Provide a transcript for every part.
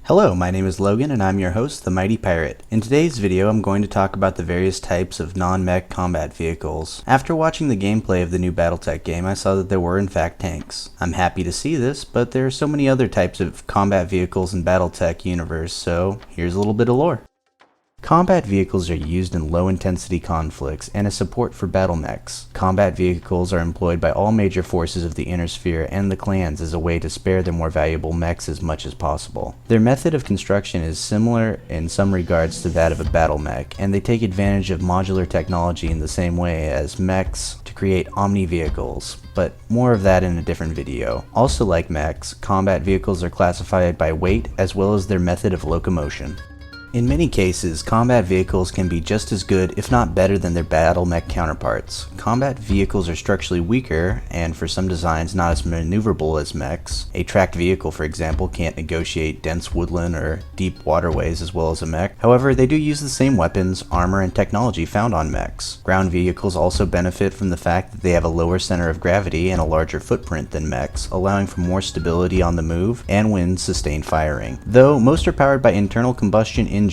Hello, my name is Logan and I'm your host, the Mighty Pirate. In today's video, I'm going to talk about the various types of non-mech combat vehicles. After watching the gameplay of the new Battletech game, I saw that there were in fact tanks. I'm happy to see this, but there are so many other types of combat vehicles in Battletech universe, so here's a little bit of lore. Combat vehicles are used in low-intensity conflicts and as support for battle mechs. Combat vehicles are employed by all major forces of the Inner Sphere and the clans as a way to spare their more valuable mechs as much as possible. Their method of construction is similar in some regards to that of a battle mech, and they take advantage of modular technology in the same way as mechs to create omni vehicles, but more of that in a different video. Also like mechs, combat vehicles are classified by weight as well as their method of locomotion. In many cases, combat vehicles can be just as good, if not better, than their battle mech counterparts. Combat vehicles are structurally weaker, and for some designs not as maneuverable as mechs. A tracked vehicle, for example, can't negotiate dense woodland or deep waterways as well as a mech. However, they do use the same weapons, armor, and technology found on mechs. Ground vehicles also benefit from the fact that they have a lower center of gravity and a larger footprint than mechs, allowing for more stability on the move and when sustained firing. Though most are powered by internal combustion engines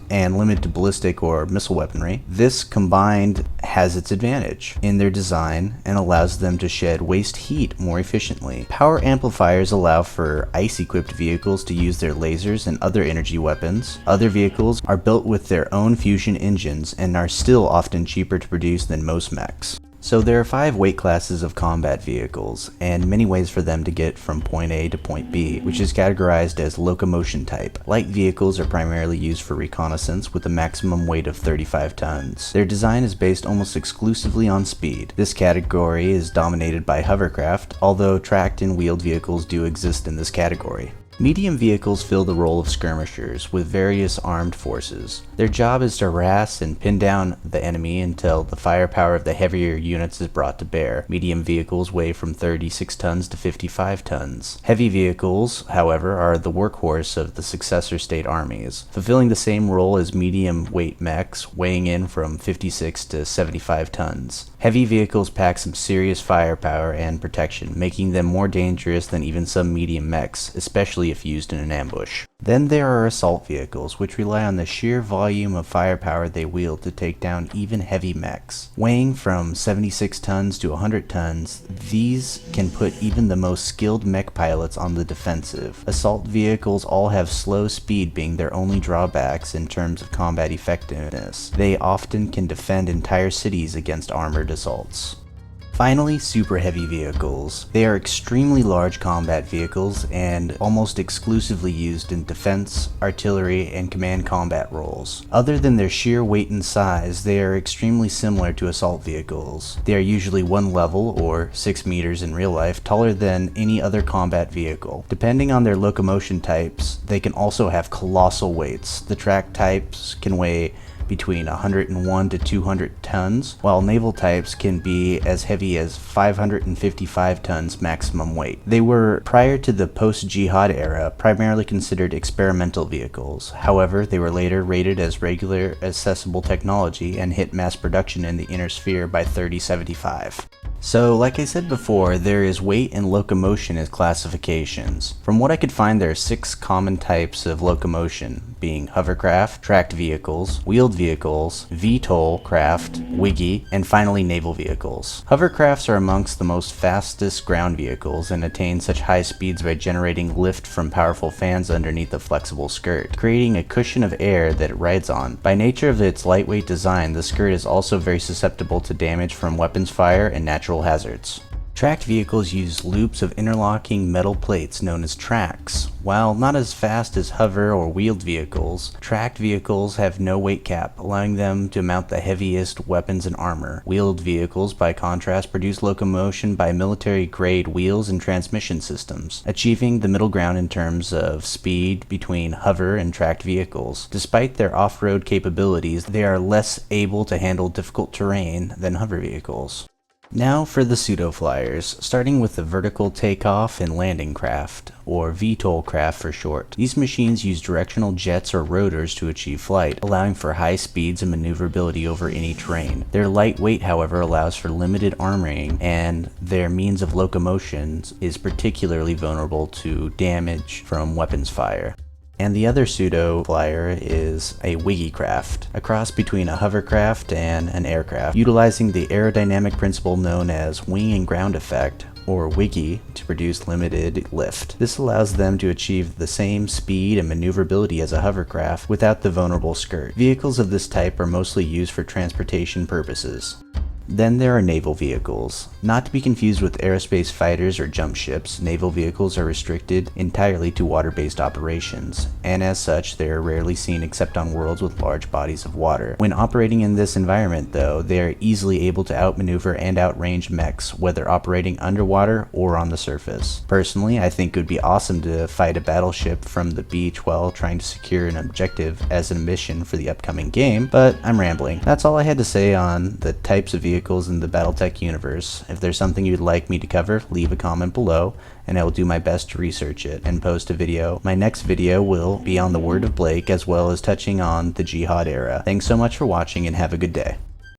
and limited to ballistic or missile weaponry, this combined has its advantage in their design and allows them to shed waste heat more efficiently. Power amplifiers allow for ice-equipped vehicles to use their lasers and other energy weapons. Other vehicles are built with their own fusion engines and are still often cheaper to produce than most mechs. So there are 5 weight classes of combat vehicles, and many ways for them to get from point A to point B, which is categorized as locomotion type. Light vehicles are primarily used for reconnaissance with a maximum weight of 35 tons. Their design is based almost exclusively on speed. This category is dominated by hovercraft, although tracked and wheeled vehicles do exist in this category. Medium vehicles fill the role of skirmishers with various armed forces. Their job is to harass and pin down the enemy until the firepower of the heavier units is brought to bear. Medium vehicles weigh from 36 tons to 55 tons. Heavy vehicles, however, are the workhorse of the successor state armies, fulfilling the same role as medium weight mechs, weighing in from 56 to 75 tons. Heavy vehicles pack some serious firepower and protection, making them more dangerous than even some medium mechs, especially if used in an ambush. Then there are assault vehicles, which rely on the sheer volume of firepower they wield to take down even heavy mechs. Weighing from 76 tons to 100 tons, these can put even the most skilled mech pilots on the defensive. Assault vehicles all have slow speed being their only drawbacks in terms of combat effectiveness. They often can defend entire cities against armored assaults. Finally, super heavy vehicles. They are extremely large combat vehicles and almost exclusively used in defense, artillery, and command combat roles. Other than their sheer weight and size, they are extremely similar to assault vehicles. They are usually 1 level, or 6 meters in real life, taller than any other combat vehicle. Depending on their locomotion types, they can also have colossal weights. The track types can weigh between 101 to 200 tons, while naval types can be as heavy as 555 tons maximum weight. They were, prior to the post-Jihad era, primarily considered experimental vehicles. However, they were later rated as regular accessible technology and hit mass production in the Inner Sphere by 3075. So, like I said before, there is weight and locomotion as classifications. From what I could find, there are 6 common types of locomotion, being hovercraft, tracked vehicles, wheeled vehicles, VTOL craft, wiggy, and finally naval vehicles. Hovercrafts are amongst the most fastest ground vehicles and attain such high speeds by generating lift from powerful fans underneath a flexible skirt, creating a cushion of air that it rides on. By nature of its lightweight design, the skirt is also very susceptible to damage from weapons fire and natural hazards. Tracked vehicles use loops of interlocking metal plates known as tracks. While not as fast as hover or wheeled vehicles, tracked vehicles have no weight cap, allowing them to mount the heaviest weapons and armor. Wheeled vehicles, by contrast, produce locomotion by military-grade wheels and transmission systems, achieving the middle ground in terms of speed between hover and tracked vehicles. Despite their off-road capabilities, they are less able to handle difficult terrain than hover vehicles. Now for the Pseudo Flyers, starting with the vertical takeoff and landing craft, or VTOL craft for short. These machines use directional jets or rotors to achieve flight, allowing for high speeds and maneuverability over any terrain. Their light weight, however, allows for limited armoring, and their means of locomotion is particularly vulnerable to damage from weapons fire. And the other pseudo flyer is a wiggy craft, a cross between a hovercraft and an aircraft, utilizing the aerodynamic principle known as wing and ground effect, or wiggy, to produce limited lift. This allows them to achieve the same speed and maneuverability as a hovercraft without the vulnerable skirt. Vehicles of this type are mostly used for transportation purposes. Then there are naval vehicles. Not to be confused with aerospace fighters or jump ships, naval vehicles are restricted entirely to water-based operations, and as such they are rarely seen except on worlds with large bodies of water. When operating in this environment though, they are easily able to outmaneuver and outrange mechs, whether operating underwater or on the surface. Personally, I think it would be awesome to fight a battleship from the beach while trying to secure an objective as a mission for the upcoming game, but I'm rambling. That's all I had to say on the types of vehicles in the Battletech universe. If there's something you'd like me to cover, leave a comment below, and I will do my best to research it and post a video. My next video will be on the Word of Blake, as well as touching on the Jihad era. Thanks so much for watching and have a good day.